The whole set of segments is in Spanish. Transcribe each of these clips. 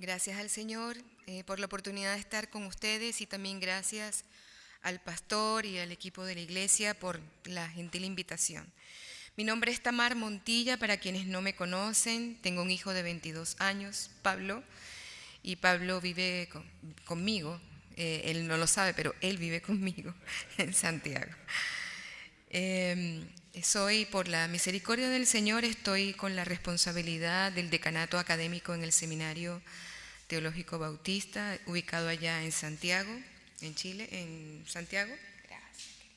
Gracias al Señor por la oportunidad de estar con ustedes y también gracias al pastor y al equipo de la iglesia por la gentil invitación. Mi nombre es Tamar Montilla, para quienes no me conocen. Tengo un hijo de 22 años, Pablo, y Pablo vive conmigo. Él no lo sabe, pero él vive conmigo en Santiago. Soy, por la misericordia del Señor, estoy con la responsabilidad del decanato académico en el Seminario Teológico Bautista, ubicado allá en Santiago, en Chile, en Santiago. Gracias, querida,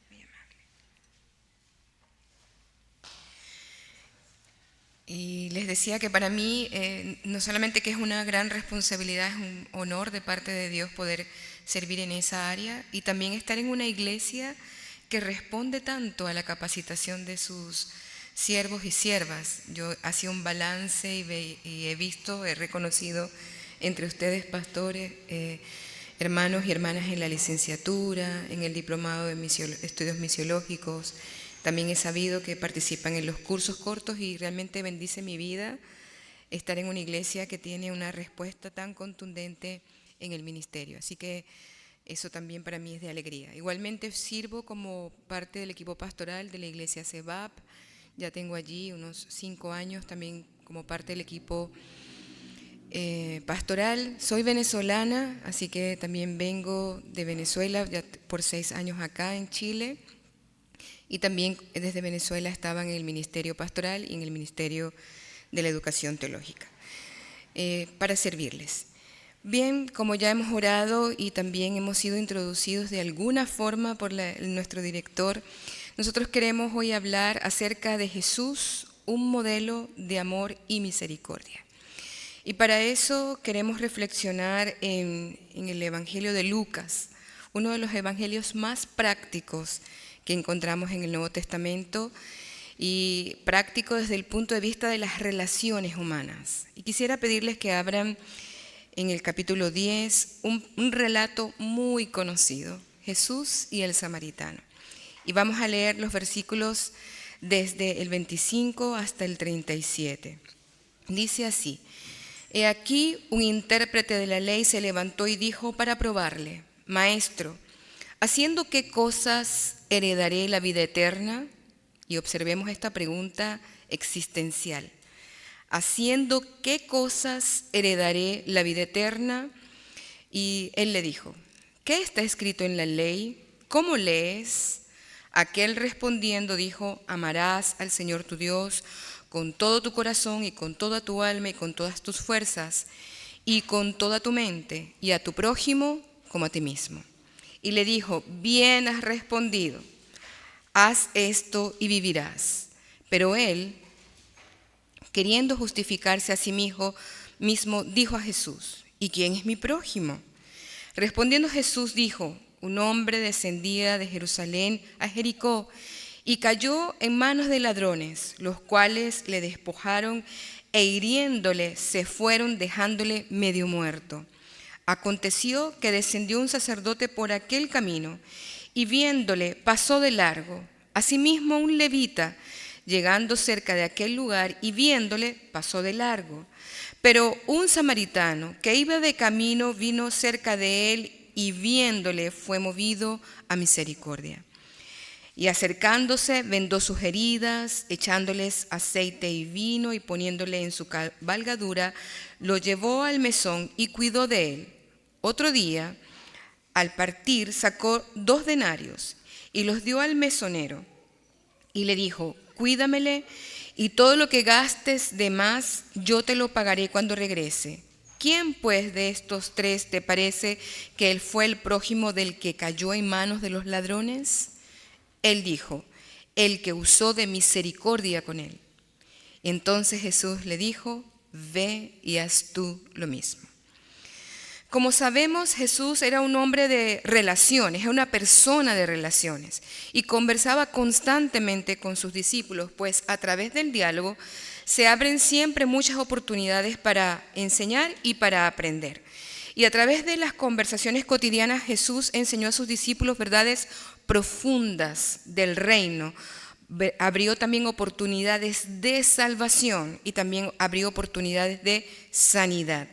muy amable. Y les decía que para mí, no solamente que es una gran responsabilidad, es un honor de parte de Dios poder servir en esa área y también estar en una iglesia que responde tanto a la capacitación de sus siervos y siervas. Yo hacía un balance y he visto, he reconocido entre ustedes, pastores, hermanos y hermanas en la licenciatura, en el diplomado de estudios misiológicos. También he sabido que participan en los cursos cortos y realmente bendice mi vida estar en una iglesia que tiene una respuesta tan contundente en el ministerio. Así que eso también para mí es de alegría. Igualmente sirvo como parte del equipo pastoral de la iglesia CEVAP. Ya tengo allí unos 5 años también como parte del equipo pastoral. Soy venezolana, así que también vengo de Venezuela, ya por 6 años acá en Chile. Y también desde Venezuela estaba en el ministerio pastoral y en el ministerio de la educación teológica, para servirles. Bien, como ya hemos orado y también hemos sido introducidos de alguna forma por nuestro director, nosotros queremos hoy hablar acerca de Jesús, un modelo de amor y misericordia. Y para eso queremos reflexionar en el Evangelio de Lucas, uno de los evangelios más prácticos que encontramos en el Nuevo Testamento y práctico desde el punto de vista de las relaciones humanas. Y quisiera pedirles que abran en el capítulo 10 un relato muy conocido, Jesús y el samaritano. Y vamos a leer los versículos desde el 25 hasta el 37. Dice así: He aquí un intérprete de la ley se levantó y dijo para probarle: Maestro, ¿haciendo qué cosas heredaré la vida eterna? Y observemos esta pregunta existencial. ¿Haciendo qué cosas heredaré la vida eterna? Y él le dijo: ¿qué está escrito en la ley? ¿Cómo lees? Aquel respondiendo dijo: amarás al Señor tu Dios con todo tu corazón y con toda tu alma y con todas tus fuerzas y con toda tu mente, y a tu prójimo como a ti mismo. Y le dijo: bien has respondido, haz esto y vivirás. Pero él, queriendo justificarse a sí mismo, dijo a Jesús: ¿y quién es mi prójimo? Respondiendo Jesús dijo: un hombre descendía de Jerusalén a Jericó y cayó en manos de ladrones, los cuales le despojaron e hiriéndole se fueron dejándole medio muerto. Aconteció que descendió un sacerdote por aquel camino y viéndole pasó de largo. Asimismo un levita, llegando cerca de aquel lugar y viéndole, pasó de largo. Pero un samaritano que iba de camino vino cerca de él y viéndole fue movido a misericordia. Y acercándose vendó sus heridas, echándoles aceite y vino y poniéndole en su cabalgadura, lo llevó al mesón y cuidó de él. Otro día, al partir, sacó 2 denarios y los dio al mesonero y le dijo: cuídamele y todo lo que gastes de más yo te lo pagaré cuando regrese. ¿Quién pues de estos 3 te parece que él fue el prójimo del que cayó en manos de los ladrones? Él dijo: el que usó de misericordia con él. Entonces Jesús le dijo: ve y haz tú lo mismo. Como sabemos, Jesús era un hombre de relaciones, era una persona de relaciones y conversaba constantemente con sus discípulos, pues a través del diálogo se abren siempre muchas oportunidades para enseñar y para aprender. Y a través de las conversaciones cotidianas Jesús enseñó a sus discípulos verdades profundas del reino. Abrió también oportunidades de salvación y también abrió oportunidades de sanidad.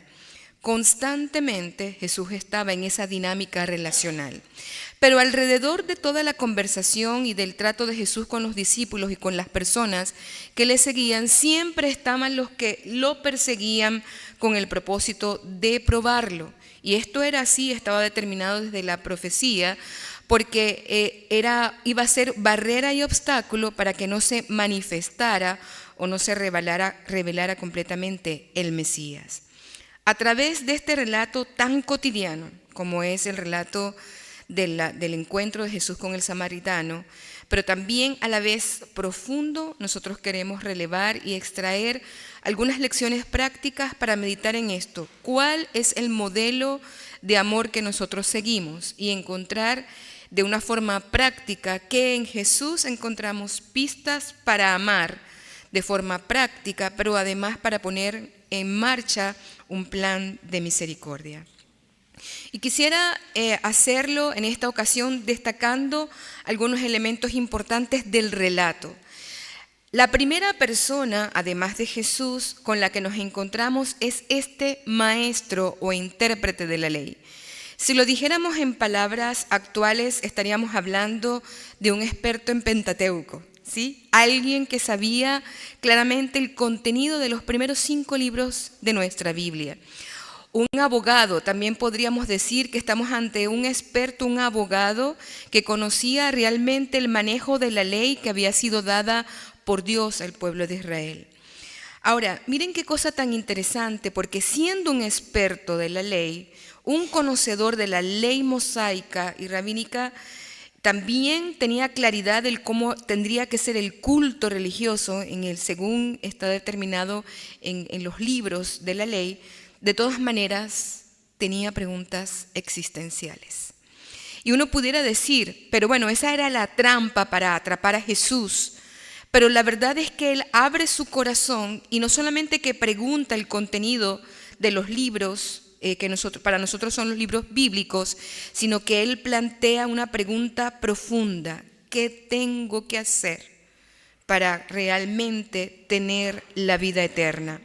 Constantemente Jesús estaba en esa dinámica relacional. Pero alrededor de toda la conversación y del trato de Jesús con los discípulos y con las personas que le seguían, siempre estaban los que lo perseguían con el propósito de probarlo. Y esto era así, estaba determinado desde la profecía, porque iba a ser barrera y obstáculo para que no se manifestara o no se revelara completamente el Mesías. A través de este relato tan cotidiano, como es el relato del encuentro de Jesús con el samaritano, pero también a la vez profundo, nosotros queremos relevar y extraer algunas lecciones prácticas para meditar en esto. ¿Cuál es el modelo de amor que nosotros seguimos? Y encontrar de una forma práctica que en Jesús encontramos pistas para amar de forma práctica, pero además para poner en marcha un plan de misericordia. Y quisiera hacerlo en esta ocasión destacando algunos elementos importantes del relato. La primera persona, además de Jesús, con la que nos encontramos es este maestro o intérprete de la ley. Si lo dijéramos en palabras actuales, estaríamos hablando de un experto en Pentateuco, ¿sí? Alguien que sabía claramente el contenido de los primeros 5 libros de nuestra Biblia. Un abogado, también podríamos decir que estamos ante un experto, un abogado que conocía realmente el manejo de la ley que había sido dada por Dios al pueblo de Israel. Ahora, miren qué cosa tan interesante, porque siendo un experto de la ley, un conocedor de la ley mosaica y rabínica, también tenía claridad de cómo tendría que ser el culto religioso según está determinado en los libros de la ley. De todas maneras, tenía preguntas existenciales. Y uno pudiera decir, pero bueno, esa era la trampa para atrapar a Jesús. Pero la verdad es que Él abre su corazón y no solamente que pregunta el contenido de los libros, para nosotros son los libros bíblicos, sino que Él plantea una pregunta profunda. ¿Qué tengo que hacer para realmente tener la vida eterna?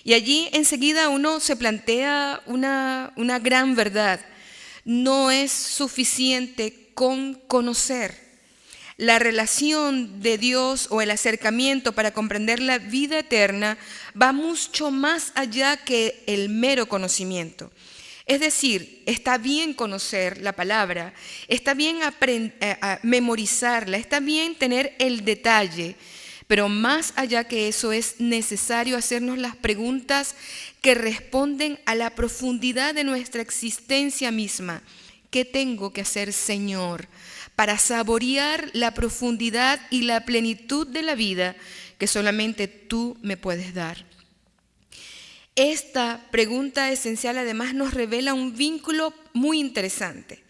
Y allí enseguida uno se plantea una gran verdad. No es suficiente con conocer. La relación de Dios o el acercamiento para comprender la vida eterna va mucho más allá que el mero conocimiento. Es decir, está bien conocer la palabra, está bien memorizarla, está bien tener el detalle, pero más allá que eso es necesario hacernos las preguntas que responden a la profundidad de nuestra existencia misma. ¿Qué tengo que hacer, Señor, para saborear la profundidad y la plenitud de la vida que solamente tú me puedes dar? Esta pregunta esencial además nos revela un vínculo muy interesante.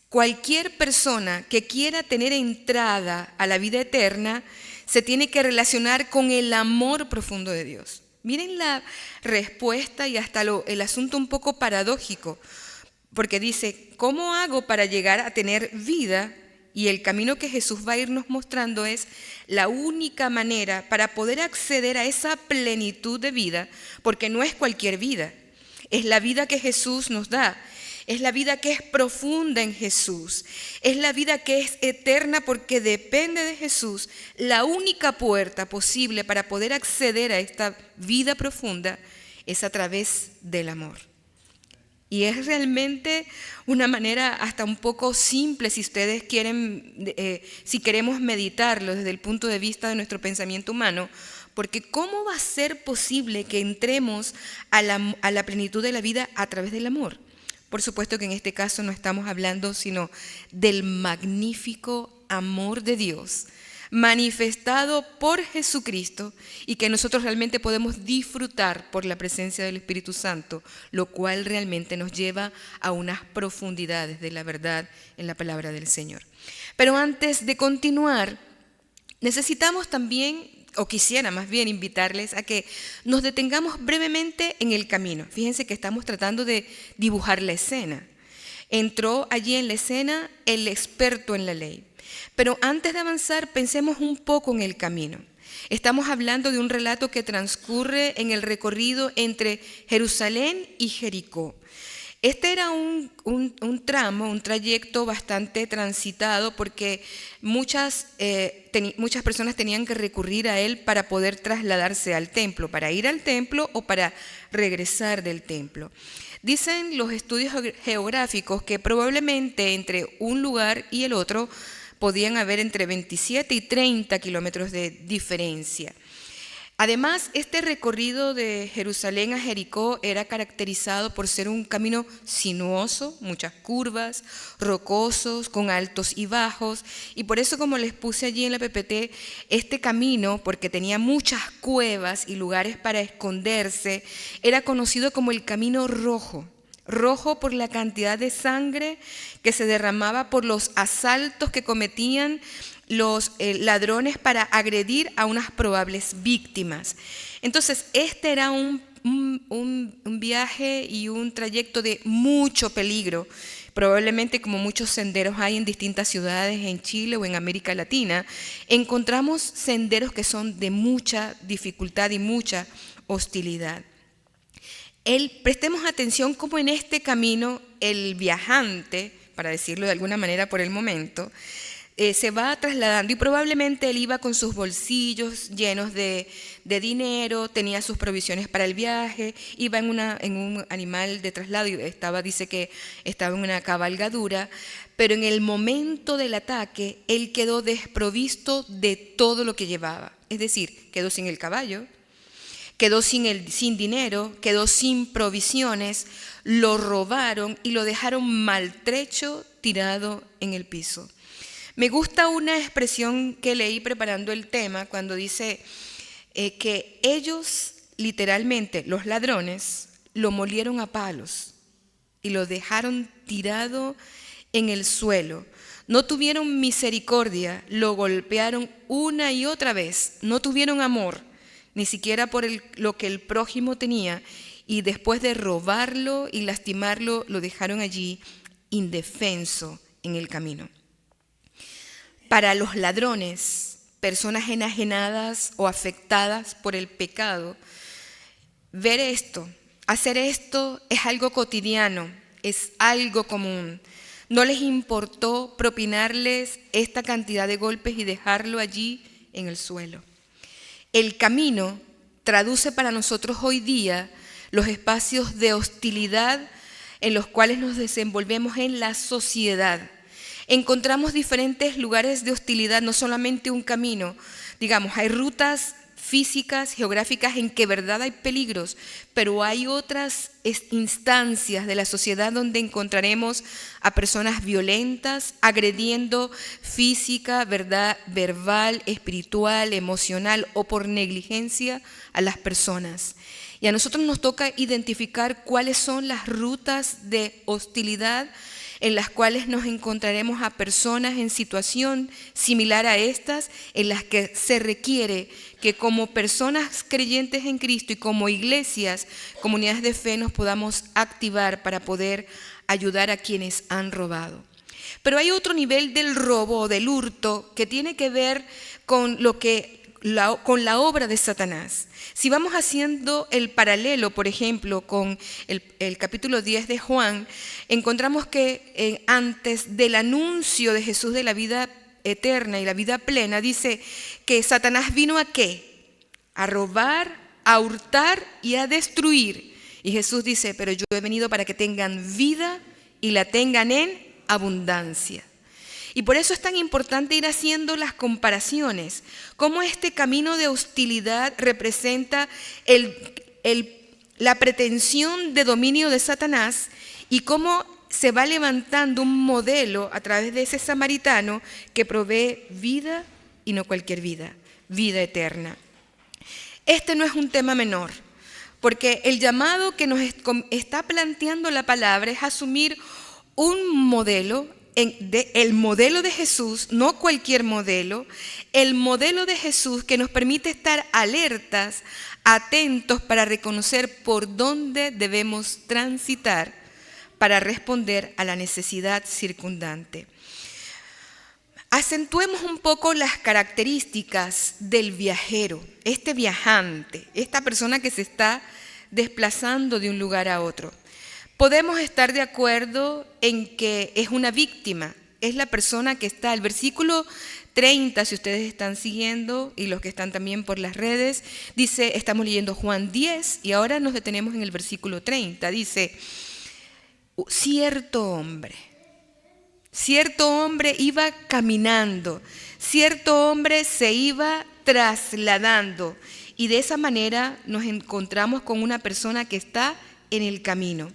Cualquier persona que quiera tener entrada a la vida eterna se tiene que relacionar con el amor profundo de Dios. Miren la respuesta y hasta el asunto un poco paradójico, porque dice, ¿cómo hago para llegar a tener vida? Y el camino que Jesús va a irnos mostrando es la única manera para poder acceder a esa plenitud de vida, porque no es cualquier vida, es la vida que Jesús nos da. Es la vida que es profunda en Jesús. Es la vida que es eterna porque depende de Jesús. La única puerta posible para poder acceder a esta vida profunda es a través del amor. Y es realmente una manera hasta un poco simple si ustedes quieren, si queremos meditarlo desde el punto de vista de nuestro pensamiento humano, porque ¿cómo va a ser posible que entremos a la plenitud de la vida a través del amor? Por supuesto que en este caso no estamos hablando sino del magnífico amor de Dios manifestado por Jesucristo y que nosotros realmente podemos disfrutar por la presencia del Espíritu Santo, lo cual realmente nos lleva a unas profundidades de la verdad en la palabra del Señor. Pero antes de continuar, necesitamos también, o quisiera más bien invitarles a que nos detengamos brevemente en el camino. Fíjense que estamos tratando de dibujar la escena. Entró allí en la escena el experto en la ley. Pero antes de avanzar, pensemos un poco en el camino. Estamos hablando de un relato que transcurre en el recorrido entre Jerusalén y Jericó. Este era un trayecto bastante transitado porque muchas personas tenían que recurrir a él para poder trasladarse al templo, para ir al templo o para regresar del templo. Dicen los estudios geográficos que probablemente entre un lugar y el otro podían haber entre 27 y 30 kilómetros de diferencia. Además, este recorrido de Jerusalén a Jericó era caracterizado por ser un camino sinuoso, muchas curvas, rocosos, con altos y bajos. Y por eso, como les puse allí en la PPT, este camino, porque tenía muchas cuevas y lugares para esconderse, era conocido como el Camino Rojo. Rojo por la cantidad de sangre que se derramaba por los asaltos que cometían los ladrones para agredir a unas probables víctimas. Entonces, este era un viaje y un trayecto de mucho peligro. Probablemente, como muchos senderos hay en distintas ciudades en Chile o en América Latina, encontramos senderos que son de mucha dificultad y mucha hostilidad. Prestemos atención cómo en este camino el viajante, para decirlo de alguna manera por el momento, se va trasladando y probablemente él iba con sus bolsillos llenos de dinero, tenía sus provisiones para el viaje, iba en un animal de traslado y dice que estaba en una cabalgadura, pero en el momento del ataque él quedó desprovisto de todo lo que llevaba, es decir, quedó sin el caballo, quedó sin dinero, quedó sin provisiones, lo robaron y lo dejaron maltrecho tirado en el piso. Me gusta una expresión que leí preparando el tema cuando dice que ellos, literalmente, los ladrones, lo molieron a palos y lo dejaron tirado en el suelo. No tuvieron misericordia, lo golpearon una y otra vez, no tuvieron amor, ni siquiera por lo que el prójimo tenía, y después de robarlo y lastimarlo, lo dejaron allí indefenso en el camino. Para los ladrones, personas enajenadas o afectadas por el pecado, ver esto, hacer esto es algo cotidiano, es algo común. No les importó propinarles esta cantidad de golpes y dejarlo allí en el suelo. El camino traduce para nosotros hoy día los espacios de hostilidad en los cuales nos desenvolvemos en la sociedad. Encontramos diferentes lugares de hostilidad, no solamente un camino. Digamos, hay rutas físicas, geográficas en que verdad hay peligros, pero hay otras instancias de la sociedad donde encontraremos a personas violentas, agrediendo física, verdad, verbal, espiritual, emocional o por negligencia a las personas. Y a nosotros nos toca identificar cuáles son las rutas de hostilidad en las cuales nos encontraremos a personas en situación similar a estas, en las que se requiere que como personas creyentes en Cristo y como iglesias, comunidades de fe, nos podamos activar para poder ayudar a quienes han robado. Pero hay otro nivel del robo o del hurto que tiene que ver con con la obra de Satanás. Si vamos haciendo el paralelo, por ejemplo, con el capítulo 10 de Juan, encontramos que antes del anuncio de Jesús de la vida eterna y la vida plena, dice que Satanás vino ¿a qué? A robar, a hurtar y a destruir. Y Jesús dice, pero yo he venido para que tengan vida y la tengan en abundancia. Y por eso es tan importante ir haciendo las comparaciones, cómo este camino de hostilidad representa la pretensión de dominio de Satanás y cómo se va levantando un modelo a través de ese samaritano que provee vida y no cualquier vida, vida eterna. Este no es un tema menor, porque el llamado que nos está planteando la palabra es asumir un modelo, el modelo de Jesús, no cualquier modelo, el modelo de Jesús que nos permite estar alertas, atentos para reconocer por dónde debemos transitar para responder a la necesidad circundante. Acentuemos un poco las características del viajero, este viajante, esta persona que se está desplazando de un lugar a otro. Podemos estar de acuerdo en que es una víctima, es la persona que está. El versículo 30, si ustedes están siguiendo y los que están también por las redes, dice, estamos leyendo Juan 10 y ahora nos detenemos en el versículo 30. Dice, cierto hombre iba caminando, cierto hombre se iba trasladando y de esa manera nos encontramos con una persona que está en el camino.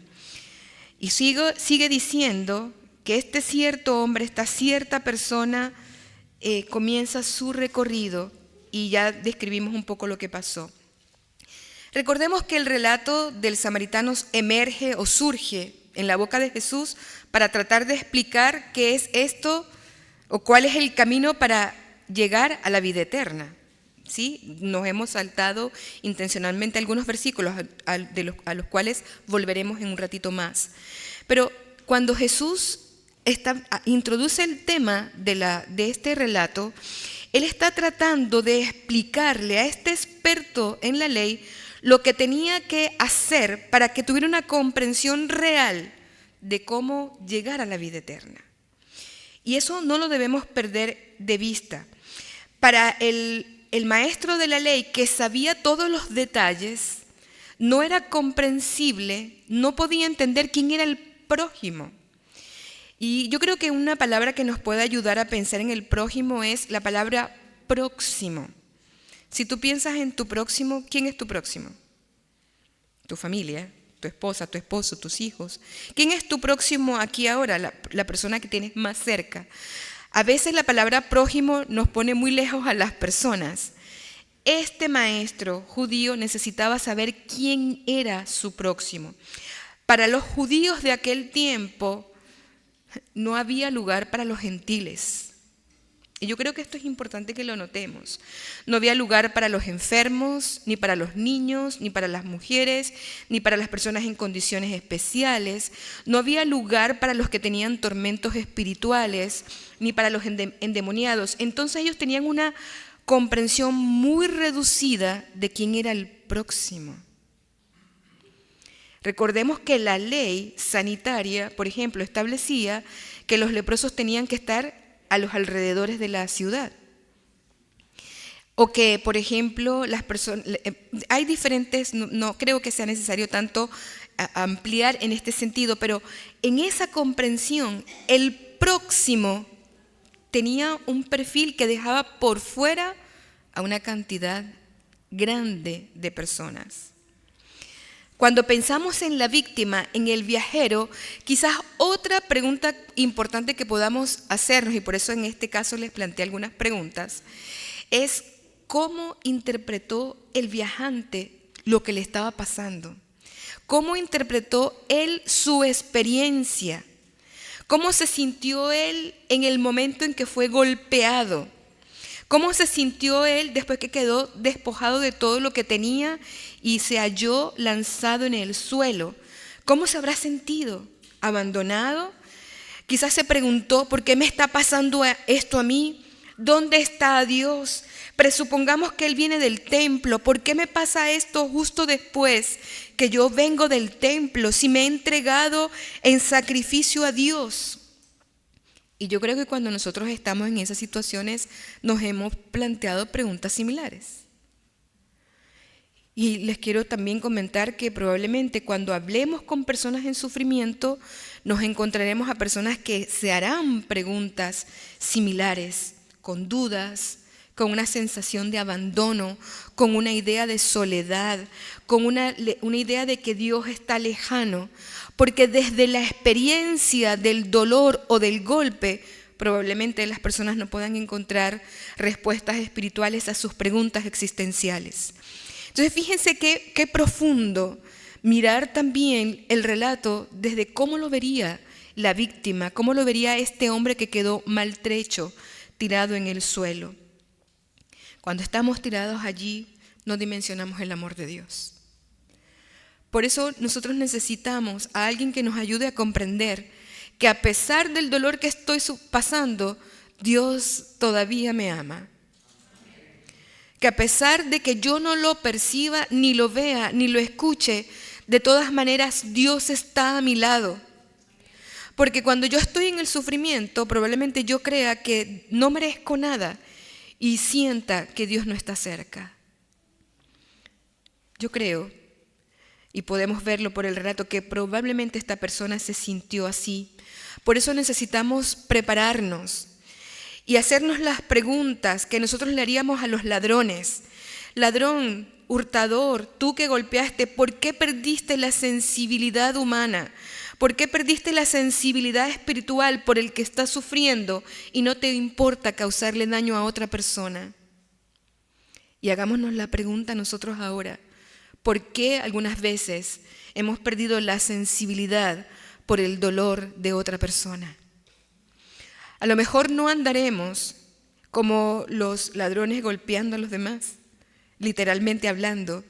Y sigue diciendo que este cierto hombre, esta cierta persona comienza su recorrido y ya describimos un poco lo que pasó. Recordemos que el relato del samaritano emerge o surge en la boca de Jesús para tratar de explicar qué es esto o cuál es el camino para llegar a la vida eterna. ¿Sí? Nos hemos saltado intencionalmente algunos versículos a los cuales volveremos en un ratito más. Pero cuando Jesús introduce el tema de este relato, Él está tratando de explicarle a este experto en la ley lo que tenía que hacer para que tuviera una comprensión real de cómo llegar a la vida eterna. Y eso no lo debemos perder de vista. Para el maestro de la ley, que sabía todos los detalles, no era comprensible, no podía entender quién era el prójimo. Y yo creo que una palabra que nos puede ayudar a pensar en el prójimo es la palabra próximo. Si tú piensas en tu próximo, ¿quién es tu próximo? Tu familia, tu esposa, tu esposo, tus hijos. ¿Quién es tu próximo aquí ahora? La persona que tienes más cerca. A veces la palabra prójimo nos pone muy lejos a las personas. Este maestro judío necesitaba saber quién era su próximo. Para los judíos de aquel tiempo no había lugar para los gentiles. Y yo creo que esto es importante que lo notemos. No había lugar para los enfermos, ni para los niños, ni para las mujeres, ni para las personas en condiciones especiales. No había lugar para los que tenían tormentos espirituales, ni para los endemoniados. Entonces ellos tenían una comprensión muy reducida de quién era el próximo. Recordemos que la ley sanitaria, por ejemplo, establecía que los leprosos tenían que estar a los alrededores de la ciudad. O que, por ejemplo, las personas, hay diferentes, no creo que sea necesario tanto ampliar en este sentido, pero en esa comprensión, el próximo tenía un perfil que dejaba por fuera a una cantidad grande de personas. Cuando pensamos en la víctima, en el viajero, quizás otra pregunta importante que podamos hacernos, y por eso en este caso les planteé algunas preguntas, es cómo interpretó el viajante lo que le estaba pasando. ¿Cómo interpretó él su experiencia? ¿Cómo se sintió él en el momento en que fue golpeado? ¿Cómo se sintió él después que quedó despojado de todo lo que tenía y se halló lanzado en el suelo? ¿Cómo se habrá sentido? ¿Abandonado? Quizás se preguntó, ¿por qué me está pasando esto a mí? ¿Dónde está Dios? Presupongamos que Él viene del templo. ¿Por qué me pasa esto justo después que yo vengo del templo? Si me he entregado en sacrificio a Dios. Y yo creo que cuando nosotros estamos en esas situaciones nos hemos planteado preguntas similares. Y les quiero también comentar que probablemente cuando hablemos con personas en sufrimiento nos encontraremos a personas que se harán preguntas similares, con dudas, con una sensación de abandono, con una idea de soledad, con una idea de que Dios está lejano, porque desde la experiencia del dolor o del golpe, probablemente las personas no puedan encontrar respuestas espirituales a sus preguntas existenciales. Entonces fíjense qué profundo mirar también el relato desde cómo lo vería la víctima, cómo lo vería este hombre que quedó maltrecho, tirado en el suelo. Cuando estamos tirados allí, no dimensionamos el amor de Dios. Por eso nosotros necesitamos a alguien que nos ayude a comprender que a pesar del dolor que estoy pasando, Dios todavía me ama. Que a pesar de que yo no lo perciba, ni lo vea, ni lo escuche, de todas maneras Dios está a mi lado. Porque cuando yo estoy en el sufrimiento, probablemente yo crea que no merezco nada y sienta que Dios no está cerca. Yo creo, y podemos verlo por el relato, que probablemente esta persona se sintió así. Por eso necesitamos prepararnos y hacernos las preguntas que nosotros le haríamos a los ladrones. Ladrón, hurtador, tú que golpeaste, ¿por qué perdiste la sensibilidad humana? ¿Por qué perdiste la sensibilidad espiritual por el que estás sufriendo y no te importa causarle daño a otra persona? Y hagámonos la pregunta nosotros ahora, ¿por qué algunas veces hemos perdido la sensibilidad por el dolor de otra persona? A lo mejor no andaremos como los ladrones golpeando a los demás, literalmente hablando,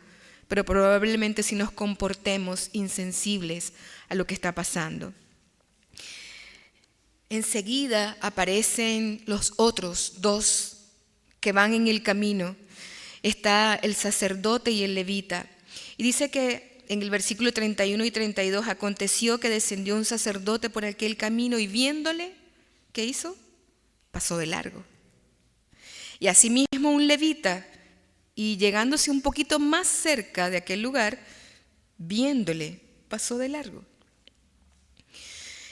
pero probablemente sí nos comportemos insensibles a lo que está pasando. Enseguida aparecen los otros dos que van en el camino. Está el sacerdote y el levita. Y dice que en el versículo 31 y 32, aconteció que descendió un sacerdote por aquel camino y viéndole, ¿qué hizo? Pasó de largo. Y asimismo un levita, y llegándose un poquito más cerca de aquel lugar, viéndole, pasó de largo.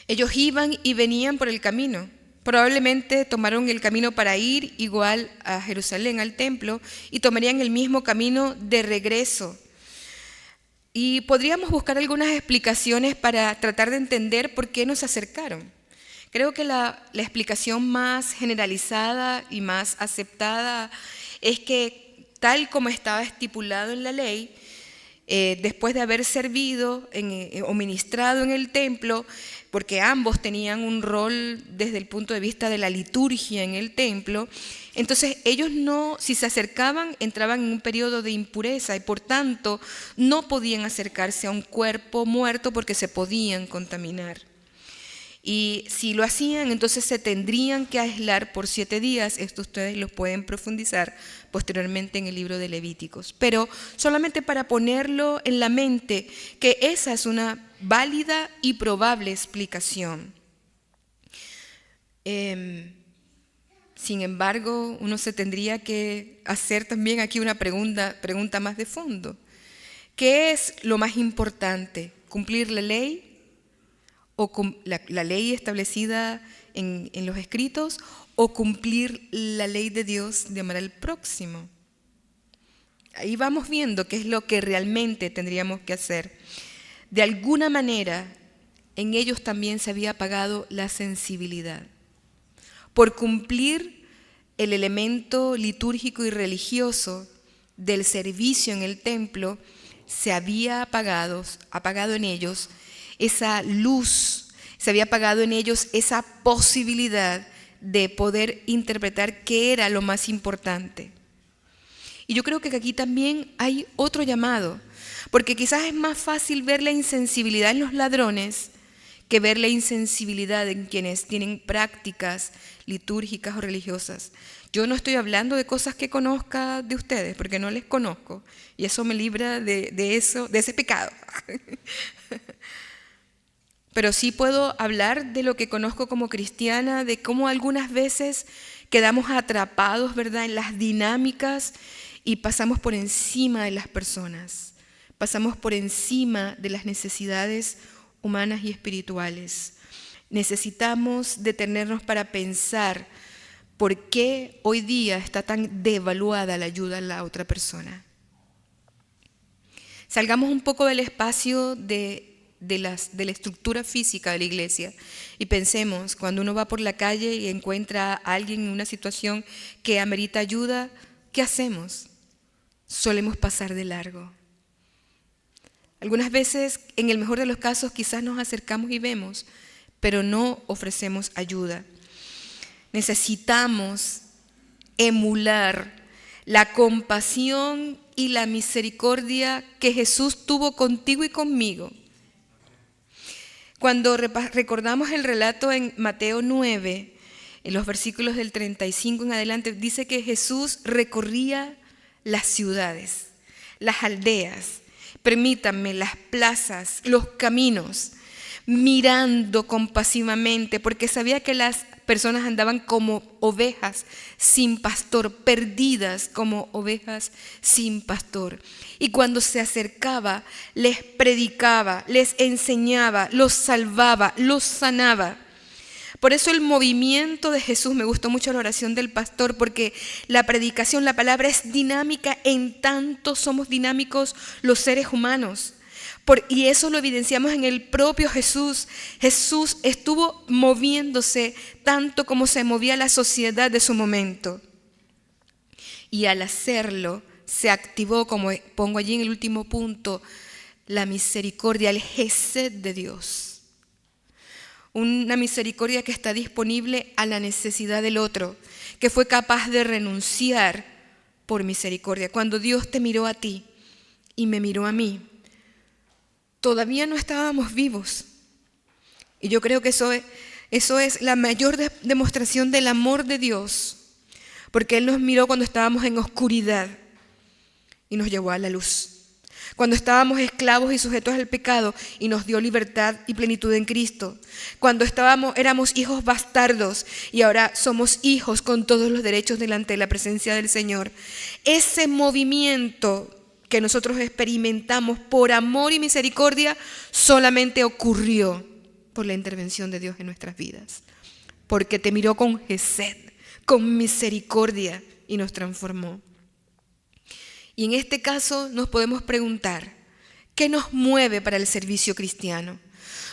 Ellos iban y venían por el camino. Probablemente tomaron el camino para ir igual a Jerusalén, al templo, y tomarían el mismo camino de regreso. Y podríamos buscar algunas explicaciones para tratar de entender por qué nos acercaron. Creo que la explicación más generalizada y más aceptada es que, tal como estaba estipulado en la ley, después de haber servido o ministrado en el templo, porque ambos tenían un rol desde el punto de vista de la liturgia en el templo, entonces ellos no, si se acercaban, entraban en un periodo de impureza y por tanto no podían acercarse a un cuerpo muerto porque se podían contaminar. Y si lo hacían, entonces se tendrían que aislar por 7 días. Esto ustedes lo pueden profundizar posteriormente en el libro de Levíticos. Pero solamente para ponerlo en la mente, que esa es una válida y probable explicación. Sin embargo, uno se tendría que hacer también aquí una pregunta más de fondo. ¿Qué es lo más importante? ¿Cumplir la ley? ¿O la ley establecida en los escritos, o cumplir la ley de Dios de amar al próximo? Ahí vamos viendo qué es lo que realmente tendríamos que hacer. De alguna manera, en ellos también se había apagado la sensibilidad. Por cumplir el elemento litúrgico y religioso del servicio en el templo, se había apagado en ellos esa luz, se había apagado en ellos esa posibilidad de poder interpretar qué era lo más importante. Y yo creo que aquí también hay otro llamado, porque quizás es más fácil ver la insensibilidad en los ladrones que ver la insensibilidad en quienes tienen prácticas litúrgicas o religiosas. Yo no estoy hablando de cosas que conozca de ustedes, porque no les conozco, y eso me libra de ese pecado. Pero sí puedo hablar de lo que conozco como cristiana, de cómo algunas veces quedamos atrapados, ¿verdad?, en las dinámicas y pasamos por encima de las personas, pasamos por encima de las necesidades humanas y espirituales. Necesitamos detenernos para pensar por qué hoy día está tan devaluada la ayuda a la otra persona. Salgamos un poco del espacio de la estructura física de la iglesia y pensemos, cuando uno va por la calle y encuentra a alguien en una situación que amerita ayuda, ¿qué hacemos? Solemos pasar de largo. Algunas veces, en el mejor de los casos, quizás nos acercamos y vemos, pero no ofrecemos ayuda. Necesitamos emular la compasión y la misericordia que Jesús tuvo contigo y conmigo. Cuando recordamos el relato en Mateo 9, En los versículos del 35 en adelante dice que Jesús recorría las ciudades, las aldeas, permítanme, las plazas, los caminos, mirando compasivamente, porque sabía que las personas andaban como ovejas sin pastor, perdidas como ovejas sin pastor. Y cuando se acercaba, les predicaba, les enseñaba, los salvaba, los sanaba. Por eso el movimiento de Jesús, me gustó mucho la oración del pastor, porque la predicación, la palabra es dinámica, en tanto somos dinámicos los seres humanos. Y eso lo evidenciamos en el propio Jesús. Jesús estuvo moviéndose tanto como se movía la sociedad de su momento. Y al hacerlo, se activó, como pongo allí en el último punto, la misericordia, el Gesed de Dios. Una misericordia que está disponible a la necesidad del otro, que fue capaz de renunciar por misericordia. Cuando Dios te miró a ti y me miró a mí, todavía no estábamos vivos. Y yo creo que eso es la mayor demostración del amor de Dios, porque Él nos miró cuando estábamos en oscuridad y nos llevó a la luz. Cuando estábamos esclavos y sujetos al pecado y nos dio libertad y plenitud en Cristo. Cuando éramos hijos bastardos y ahora somos hijos con todos los derechos delante de la presencia del Señor. Ese movimiento que nosotros experimentamos por amor y misericordia solamente ocurrió por la intervención de Dios en nuestras vidas. Porque te miró con Gesed, con misericordia y nos transformó. Y en este caso nos podemos preguntar, ¿qué nos mueve para el servicio cristiano?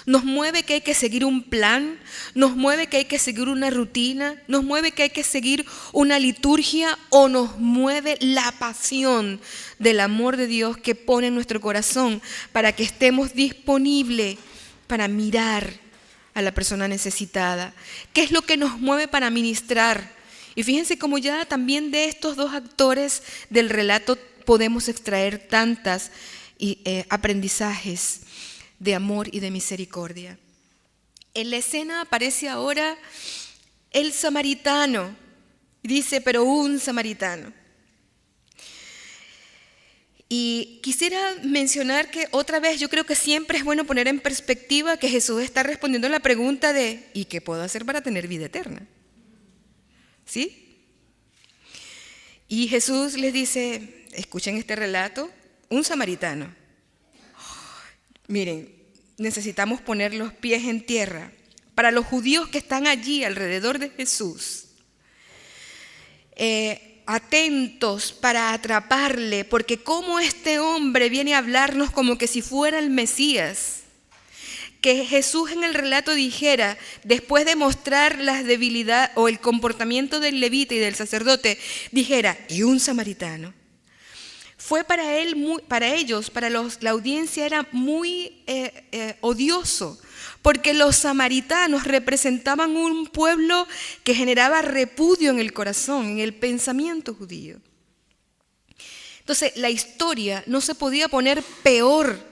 ¿Nos mueve que hay que seguir un plan? ¿Nos mueve que hay que seguir una rutina? ¿Nos mueve que hay que seguir una liturgia? ¿O nos mueve la pasión del amor de Dios que pone en nuestro corazón para que estemos disponibles para mirar a la persona necesitada? ¿Qué es lo que nos mueve para ministrar? Y fíjense cómo ya también de estos dos actores del relato podemos extraer tantas aprendizajes de amor y de misericordia. En la escena aparece ahora el samaritano. Dice, pero un samaritano. Y quisiera mencionar que otra vez yo creo que siempre es bueno poner en perspectiva que Jesús está respondiendo a la pregunta de ¿y qué puedo hacer para tener vida eterna? ¿Sí? Y Jesús les dice, escuchen este relato, un samaritano. Miren, necesitamos poner los pies en tierra. Para los judíos que están allí alrededor de Jesús, atentos para atraparle, porque como este hombre viene a hablarnos como que si fuera el Mesías. Que Jesús en el relato dijera, después de mostrar las debilidades o el comportamiento del levita y del sacerdote, dijera, y un samaritano. Fue para ellos, la audiencia era muy odioso, porque los samaritanos representaban un pueblo que generaba repudio en el corazón, en el pensamiento judío. Entonces, la historia no se podía poner peor.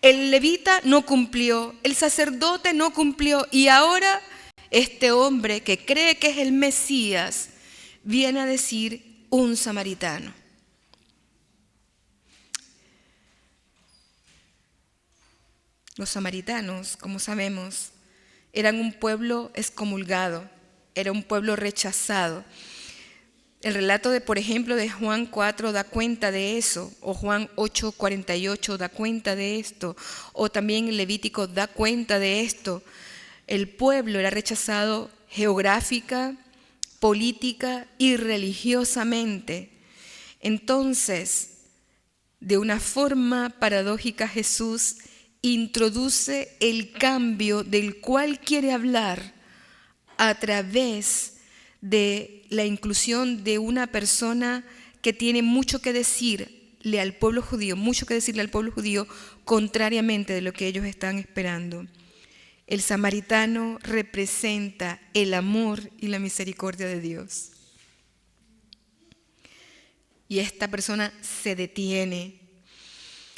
El levita no cumplió, el sacerdote no cumplió, y ahora este hombre que cree que es el Mesías viene a decir un samaritano. Los samaritanos, como sabemos, eran un pueblo excomulgado, era un pueblo rechazado. El relato por ejemplo, de Juan 4 da cuenta de eso, o Juan 8:48 da cuenta de esto, o también el Levítico da cuenta de esto. El pueblo era rechazado geográfica, política y religiosamente. Entonces, de una forma paradójica, Jesús introduce el cambio del cual quiere hablar a través de la inclusión de una persona que tiene mucho que decirle al pueblo judío, contrariamente de lo que ellos están esperando. El samaritano representa el amor y la misericordia de Dios. Y esta persona se detiene,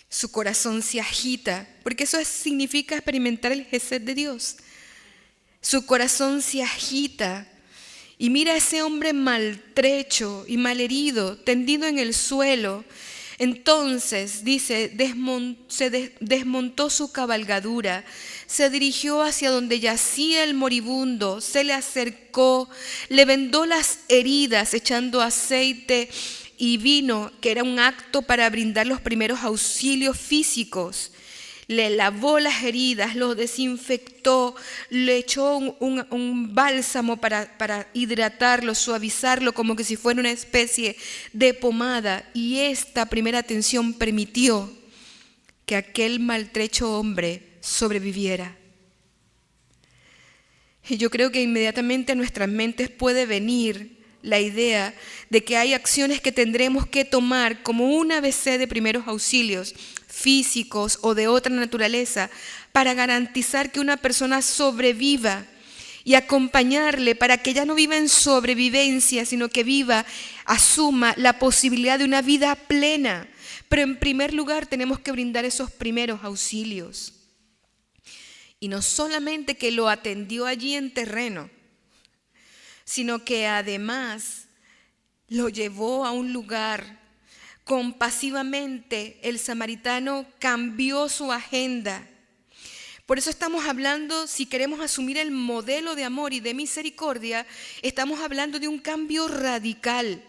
su corazón se agita, porque eso significa experimentar el Gesed de Dios. Su corazón se agita y mira a ese hombre maltrecho y malherido, tendido en el suelo. Entonces, dice, desmontó su cabalgadura, se dirigió hacia donde yacía el moribundo, se le acercó, le vendó las heridas echando aceite y vino, que era un acto para brindar los primeros auxilios físicos. Le lavó las heridas, lo desinfectó, le echó un bálsamo para hidratarlo, suavizarlo como que si fuera una especie de pomada. Y esta primera atención permitió que aquel maltrecho hombre sobreviviera. Y yo creo que inmediatamente a nuestras mentes puede venir la idea de que hay acciones que tendremos que tomar como un ABC de primeros auxilios físicos o de otra naturaleza para garantizar que una persona sobreviva y acompañarle para que ella no viva en sobrevivencia, sino que viva, asuma la posibilidad de una vida plena. Pero en primer lugar tenemos que brindar esos primeros auxilios. Y no solamente que lo atendió allí en terreno, sino que además lo llevó a un lugar. Compasivamente el samaritano cambió su agenda. Por eso estamos hablando, si queremos asumir el modelo de amor y de misericordia, estamos hablando de un cambio radical.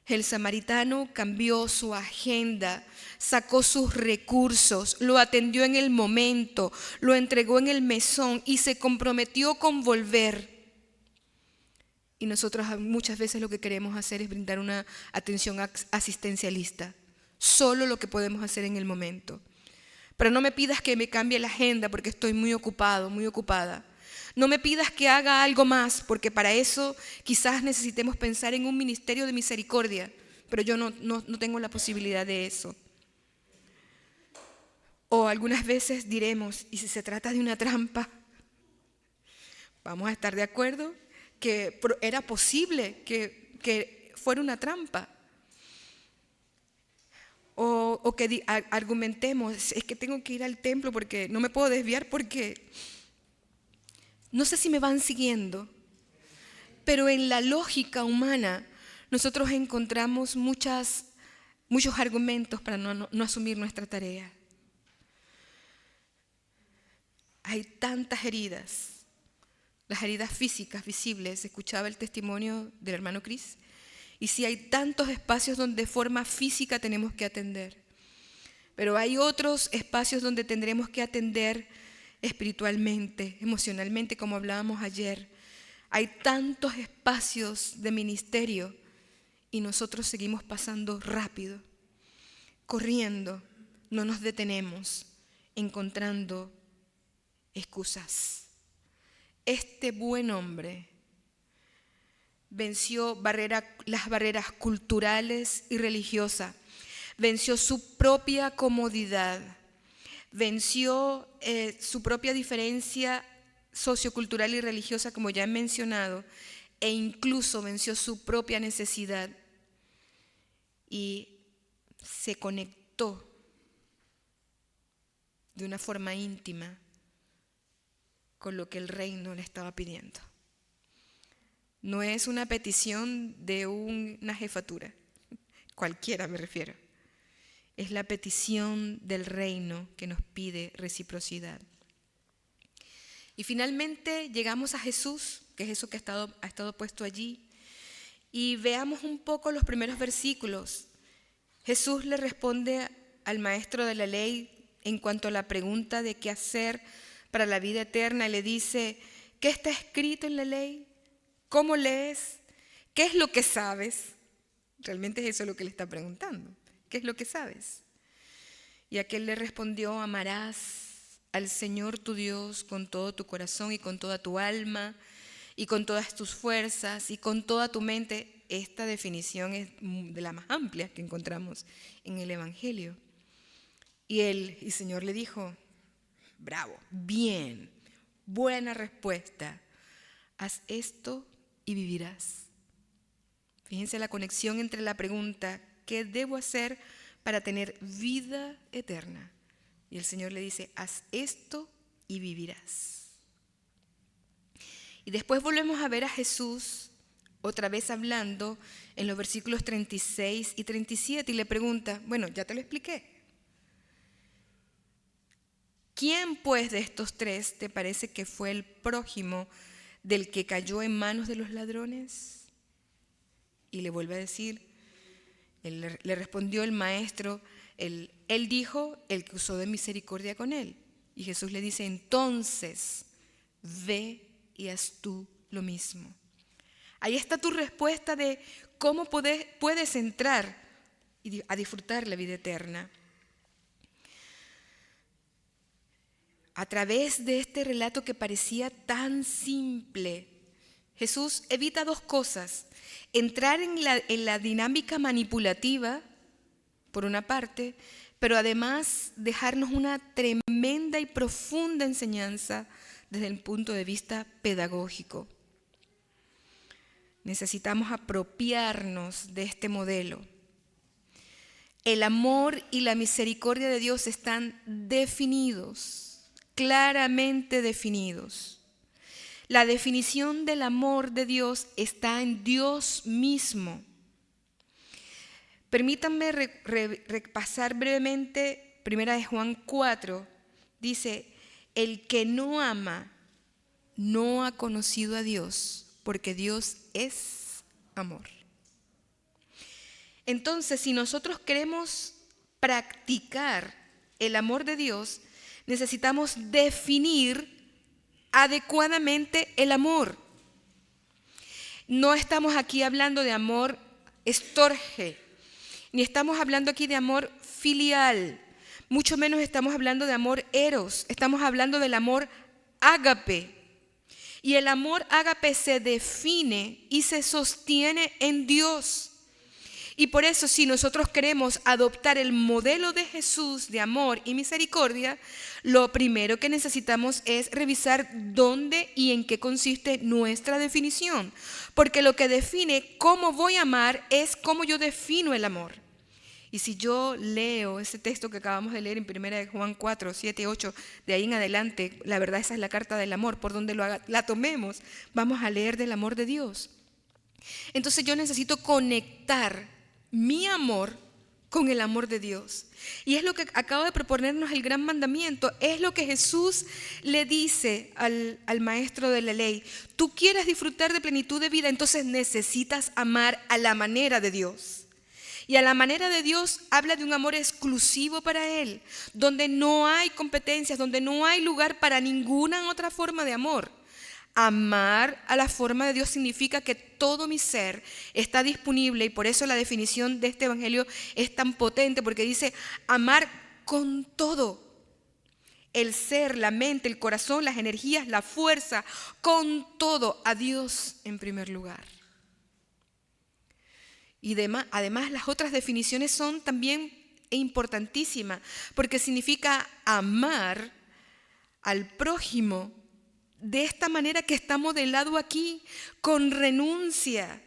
El samaritano cambió su agenda, sacó sus recursos, lo atendió en el momento, lo entregó en el mesón y se comprometió con volver. Y nosotros muchas veces lo que queremos hacer es brindar una atención asistencialista, solo lo que podemos hacer en el momento. Pero no me pidas que me cambie la agenda porque estoy muy ocupado, muy ocupada. No me pidas que haga algo más porque para eso quizás necesitemos pensar en un ministerio de misericordia, pero yo no tengo la posibilidad de eso. O algunas veces diremos, ¿y si se trata de una trampa? Vamos a estar de acuerdo que era posible que fuera una trampa. O que argumentemos, es que tengo que ir al templo porque no me puedo desviar porque no sé si me van siguiendo. Pero en la lógica humana nosotros encontramos muchos argumentos para no asumir nuestra tarea. Hay tantas heridas. Las heridas físicas visibles, escuchaba el testimonio del hermano Cris, y sí hay tantos espacios donde de forma física tenemos que atender, pero hay otros espacios donde tendremos que atender espiritualmente, emocionalmente, como hablábamos ayer. Hay tantos espacios de ministerio y nosotros seguimos pasando rápido, corriendo, no nos detenemos, encontrando excusas. Este buen hombre venció las barreras culturales y religiosas, venció su propia comodidad, venció su propia diferencia sociocultural y religiosa, como ya he mencionado, e incluso venció su propia necesidad y se conectó de una forma íntima con lo que el reino le estaba pidiendo. No es una petición de una jefatura, cualquiera me refiero. Es la petición del reino que nos pide reciprocidad. Y finalmente llegamos a Jesús, que es eso que ha estado puesto allí, y veamos un poco los primeros versículos. Jesús le responde al maestro de la ley en cuanto a la pregunta de qué hacer para la vida eterna. Le dice, ¿qué está escrito en la ley? ¿Cómo lees? ¿Qué es lo que sabes? Realmente es eso lo que le está preguntando. ¿Qué es lo que sabes? Y aquel le respondió, amarás al Señor tu Dios con todo tu corazón y con toda tu alma y con todas tus fuerzas y con toda tu mente. Esta definición es de las más amplias que encontramos en el Evangelio. Y el Señor le dijo, bravo, bien, buena respuesta. Haz esto y vivirás. Fíjense la conexión entre la pregunta, ¿qué debo hacer para tener vida eterna? Y el Señor le dice, haz esto y vivirás. Y después volvemos a ver a Jesús otra vez hablando en los versículos 36 y 37 y le pregunta, bueno, ya te lo expliqué. ¿Quién pues de estos tres te parece que fue el prójimo del que cayó en manos de los ladrones? Y le vuelve a decir, le respondió el maestro, él dijo, el que usó de misericordia con él. Y Jesús le dice, entonces, ve y haz tú lo mismo. Ahí está tu respuesta de cómo puedes entrar a disfrutar la vida eterna. A través de este relato que parecía tan simple, Jesús evita dos cosas. Entrar en la dinámica manipulativa, por una parte, pero además dejarnos una tremenda y profunda enseñanza desde el punto de vista pedagógico. Necesitamos apropiarnos de este modelo. El amor y la misericordia de Dios están definidos. Claramente definidos. La definición del amor de Dios está en Dios mismo. Permítanme repasar brevemente 1 Juan 4. Dice, el que no ama no ha conocido a Dios, porque Dios es amor. Entonces, si nosotros queremos practicar el amor de Dios, necesitamos definir adecuadamente el amor. No estamos aquí hablando de amor estorge, ni estamos hablando aquí de amor filial, mucho menos estamos hablando de amor eros, estamos hablando del amor ágape. Y el amor ágape se define y se sostiene en Dios. Y por eso, si nosotros queremos adoptar el modelo de Jesús de amor y misericordia, lo primero que necesitamos es revisar dónde y en qué consiste nuestra definición. Porque lo que define cómo voy a amar es cómo yo defino el amor. Y si yo leo ese texto que acabamos de leer en 1 Juan 4, 7, 8, de ahí en adelante, la verdad esa es la carta del amor, por donde la tomemos, vamos a leer del amor de Dios. Entonces yo necesito conectar mi amor con el amor de Dios. Y es lo que acaba de proponernos el gran mandamiento. Es lo que Jesús le dice al maestro de la ley. Tú quieres disfrutar de plenitud de vida, entonces necesitas amar a la manera de Dios. Y a la manera de Dios habla de un amor exclusivo para Él, donde no hay competencias, donde no hay lugar para ninguna otra forma de amor. Amar a la forma de Dios significa que todo mi ser está disponible, y por eso la definición de este evangelio es tan potente, porque dice amar con todo. El ser, la mente, el corazón, las energías, la fuerza, con todo a Dios en primer lugar. Y además las otras definiciones son también importantísimas, porque significa amar al prójimo de esta manera que está modelado aquí, con renuncia,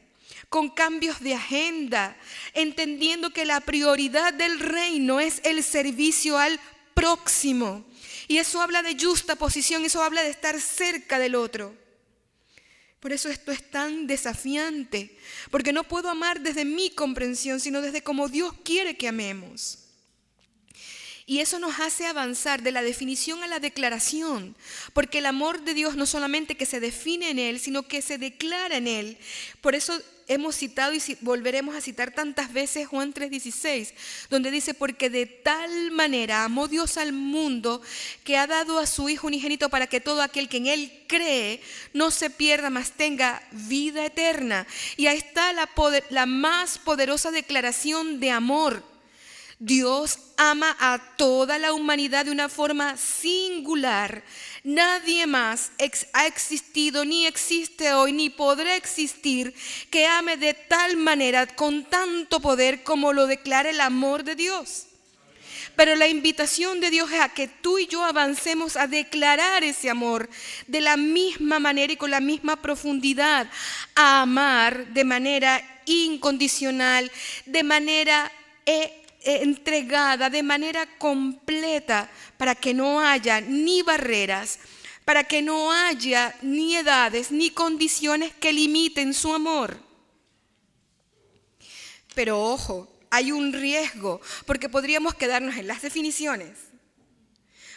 con cambios de agenda, entendiendo que la prioridad del reino es el servicio al próximo. Y eso habla de justa posición, eso habla de estar cerca del otro. Por eso esto es tan desafiante, porque no puedo amar desde mi comprensión, sino desde como Dios quiere que amemos. Y eso nos hace avanzar de la definición a la declaración, porque el amor de Dios no solamente que se define en Él, sino que se declara en Él. Por eso hemos citado y volveremos a citar tantas veces Juan 3:16, donde dice, porque de tal manera amó Dios al mundo que ha dado a su Hijo unigénito para que todo aquel que en Él cree no se pierda, mas tenga vida eterna. Y ahí está la más poderosa declaración de amor. Dios ama a toda la humanidad de una forma singular. Nadie más ha existido, ni existe hoy, ni podrá existir que ame de tal manera, con tanto poder como lo declara el amor de Dios. Pero la invitación de Dios es a que tú y yo avancemos a declarar ese amor de la misma manera y con la misma profundidad, a amar de manera incondicional, de manera entregada, de manera completa, para que no haya ni barreras, para que no haya ni edades ni condiciones que limiten su amor. Pero ojo, hay un riesgo, porque podríamos quedarnos en las definiciones,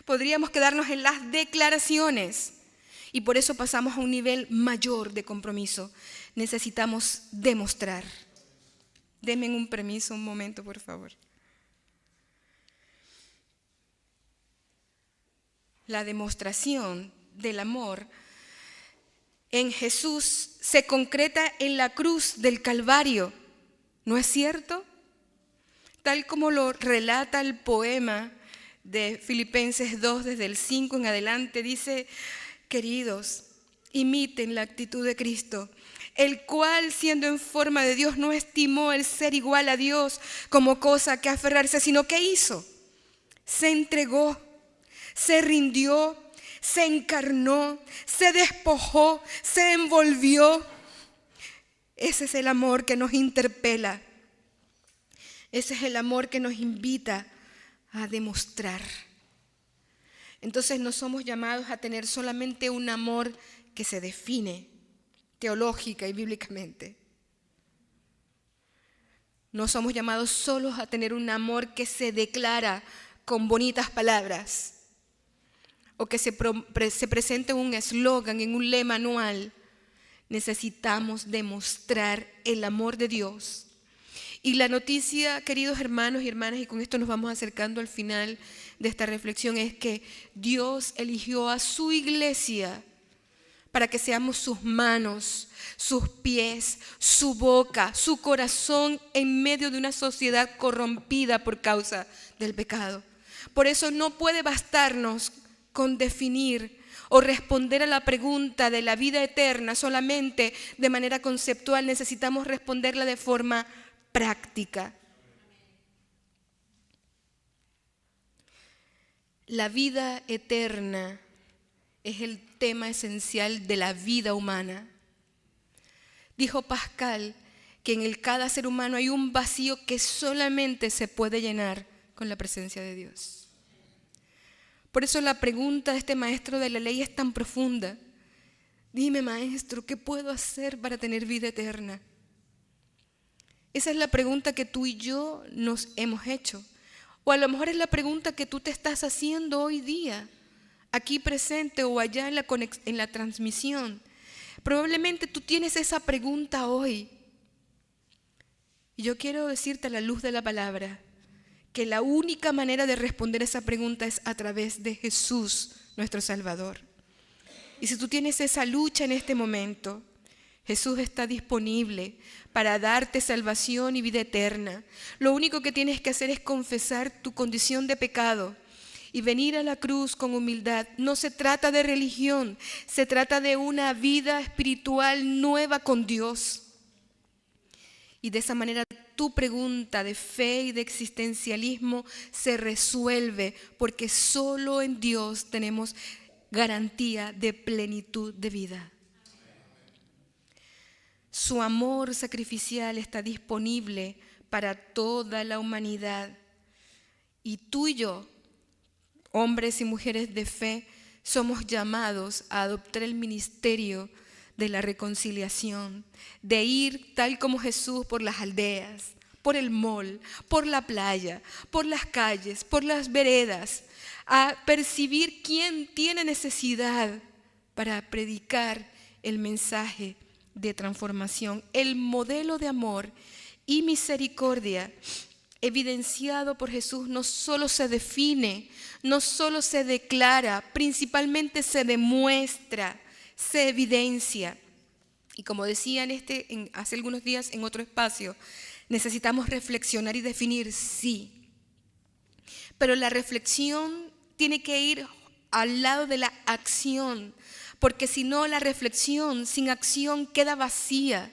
podríamos quedarnos en las declaraciones, y por eso pasamos a un nivel mayor de compromiso. Necesitamos demostrar. Denme un permiso, un momento, por favor. La demostración del amor en Jesús se concreta en la cruz del Calvario, ¿no es cierto? Tal como lo relata el poema de Filipenses 2, desde el 5 en adelante, dice: queridos, imiten la actitud de Cristo, el cual, siendo en forma de Dios, no estimó el ser igual a Dios como cosa que aferrarse, sino que hizo, se entregó, se rindió, se encarnó, se despojó, se envolvió. Ese es el amor que nos interpela. Ese es el amor que nos invita a demostrar. Entonces no somos llamados a tener solamente un amor que se define teológica y bíblicamente. No somos llamados solos a tener un amor que se declara con bonitas palabras o que se presente en un eslogan, en un lema anual. Necesitamos demostrar el amor de Dios. Y la noticia, queridos hermanos y hermanas, y con esto nos vamos acercando al final de esta reflexión, es que Dios eligió a su iglesia para que seamos sus manos, sus pies, su boca, su corazón en medio de una sociedad corrompida por causa del pecado. Por eso no puede bastarnos con definir o responder a la pregunta de la vida eterna solamente de manera conceptual. Necesitamos responderla de forma práctica. La vida eterna es el tema esencial de la vida humana. Dijo Pascal que en cada ser humano hay un vacío que solamente se puede llenar con la presencia de Dios. Por eso la pregunta de este maestro de la ley es tan profunda. Dime, maestro, ¿qué puedo hacer para tener vida eterna? Esa es la pregunta que tú y yo nos hemos hecho. O a lo mejor es la pregunta que tú te estás haciendo hoy día, aquí presente o allá en la transmisión. Probablemente tú tienes esa pregunta hoy. Y yo quiero decirte a la luz de la palabra que la única manera de responder esa pregunta es a través de Jesús, nuestro Salvador. Y si tú tienes esa lucha en este momento, Jesús está disponible para darte salvación y vida eterna. Lo único que tienes que hacer es confesar tu condición de pecado y venir a la cruz con humildad. No se trata de religión, se trata de una vida espiritual nueva con Dios. Y de esa manera tu pregunta de fe y de existencialismo se resuelve, porque solo en Dios tenemos garantía de plenitud de vida. Su amor sacrificial está disponible para toda la humanidad. Y tú y yo, hombres y mujeres de fe, somos llamados a adoptar el ministerio de la reconciliación, de ir tal como Jesús por las aldeas, por el mall, por la playa, por las calles, por las veredas, a percibir quién tiene necesidad para predicar el mensaje de transformación. El modelo de amor y misericordia evidenciado por Jesús no solo se define, no solo se declara, principalmente se demuestra, se evidencia. Y como decía hace algunos días en otro espacio, necesitamos reflexionar y definir, sí. Pero la reflexión tiene que ir al lado de la acción, porque si no, la reflexión sin acción queda vacía.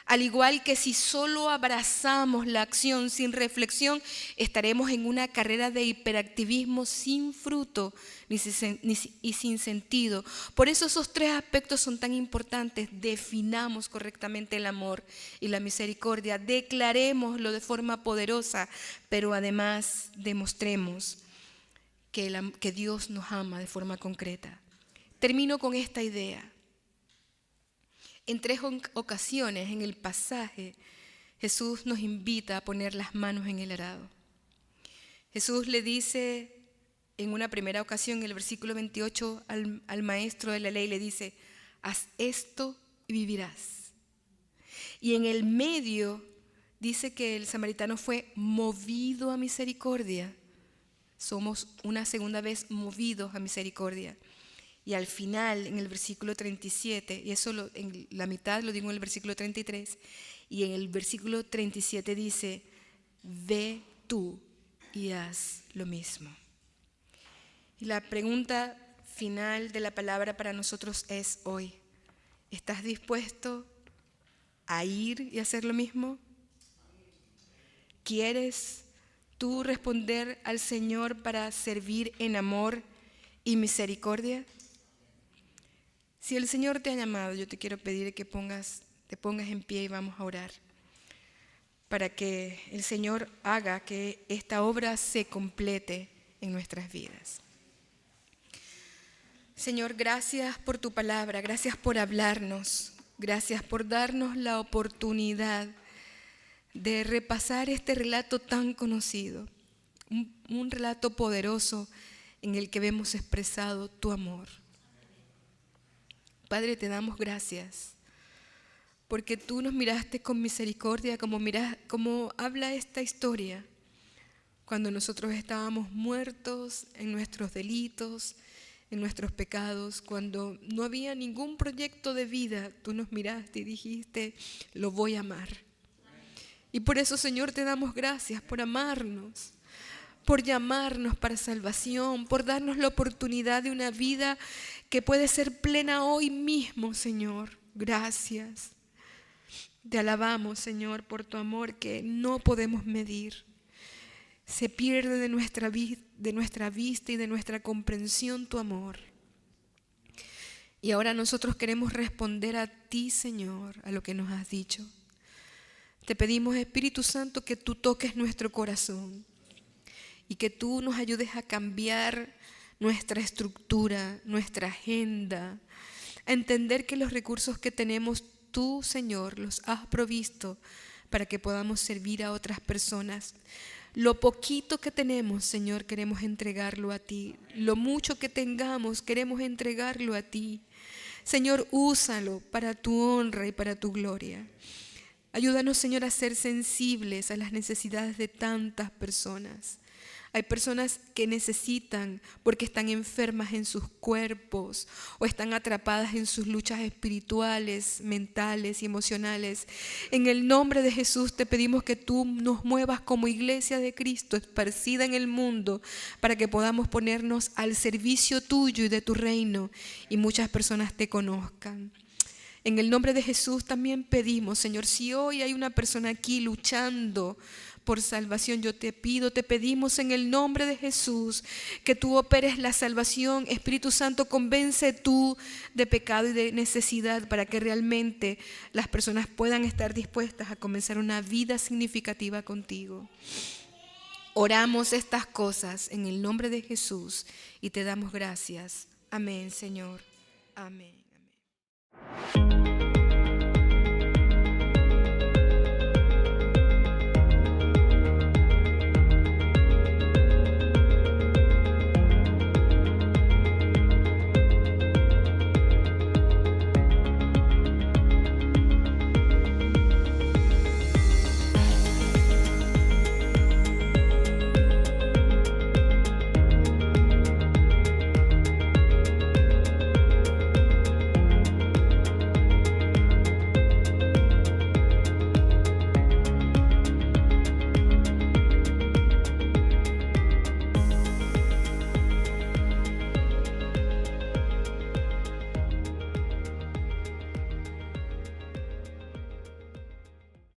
Al igual que si solo abrazamos la acción sin reflexión, estaremos en una carrera de hiperactivismo sin fruto y sin sentido. Por eso esos tres aspectos son tan importantes. Definamos correctamente el amor y la misericordia, declarémoslo de forma poderosa, pero además demostremos que Dios nos ama de forma concreta. Termino con esta idea. En 3 ocasiones en el pasaje, Jesús nos invita a poner las manos en el arado. Jesús le dice en una primera ocasión, en el versículo 28, al maestro de la ley, le dice: haz esto y vivirás. Y en el medio dice que el samaritano fue movido a misericordia. Somos una segunda vez movidos a misericordia. Y al final, en el versículo 37, y eso en la mitad lo digo en el versículo 33, y en el versículo 37 dice: ve tú y haz lo mismo. Y la pregunta final de la palabra para nosotros es hoy: ¿estás dispuesto a ir y hacer lo mismo? ¿Quieres tú responder al Señor para servir en amor y misericordia? Si el Señor te ha llamado, yo te quiero pedir que te pongas en pie y vamos a orar para que el Señor haga que esta obra se complete en nuestras vidas. Señor, gracias por tu palabra, gracias por hablarnos, gracias por darnos la oportunidad de repasar este relato tan conocido, un relato poderoso en el que vemos expresado tu amor. Padre, te damos gracias porque tú nos miraste con misericordia, como habla esta historia, cuando nosotros estábamos muertos en nuestros delitos, en nuestros pecados, cuando no había ningún proyecto de vida, tú nos miraste y dijiste: lo voy a amar. Y por eso, Señor, te damos gracias por amarnos, por llamarnos para salvación, por darnos la oportunidad de una vida que puede ser plena hoy mismo, Señor. Gracias. Te alabamos, Señor, por tu amor que no podemos medir. Se pierde de nuestra vista y de nuestra comprensión tu amor. Y ahora nosotros queremos responder a ti, Señor, a lo que nos has dicho. Te pedimos, Espíritu Santo, que tú toques nuestro corazón y que tú nos ayudes a cambiar nuestra estructura, nuestra agenda, a entender que los recursos que tenemos tú, Señor, los has provisto para que podamos servir a otras personas. Lo poquito que tenemos, Señor, queremos entregarlo a ti. Lo mucho que tengamos, queremos entregarlo a ti. Señor, úsalo para tu honra y para tu gloria. Ayúdanos, Señor, a ser sensibles a las necesidades de tantas personas. Hay personas que necesitan porque están enfermas en sus cuerpos o están atrapadas en sus luchas espirituales, mentales y emocionales. En el nombre de Jesús te pedimos que tú nos muevas como iglesia de Cristo esparcida en el mundo para que podamos ponernos al servicio tuyo y de tu reino y muchas personas te conozcan. En el nombre de Jesús también pedimos, Señor, si hoy hay una persona aquí luchando por salvación, te pedimos en el nombre de Jesús que tú operes la salvación. Espíritu Santo, convence tú de pecado y de necesidad para que realmente las personas puedan estar dispuestas a comenzar una vida significativa contigo. Oramos estas cosas en el nombre de Jesús y te damos gracias. Amén, Señor. Amén. Amén.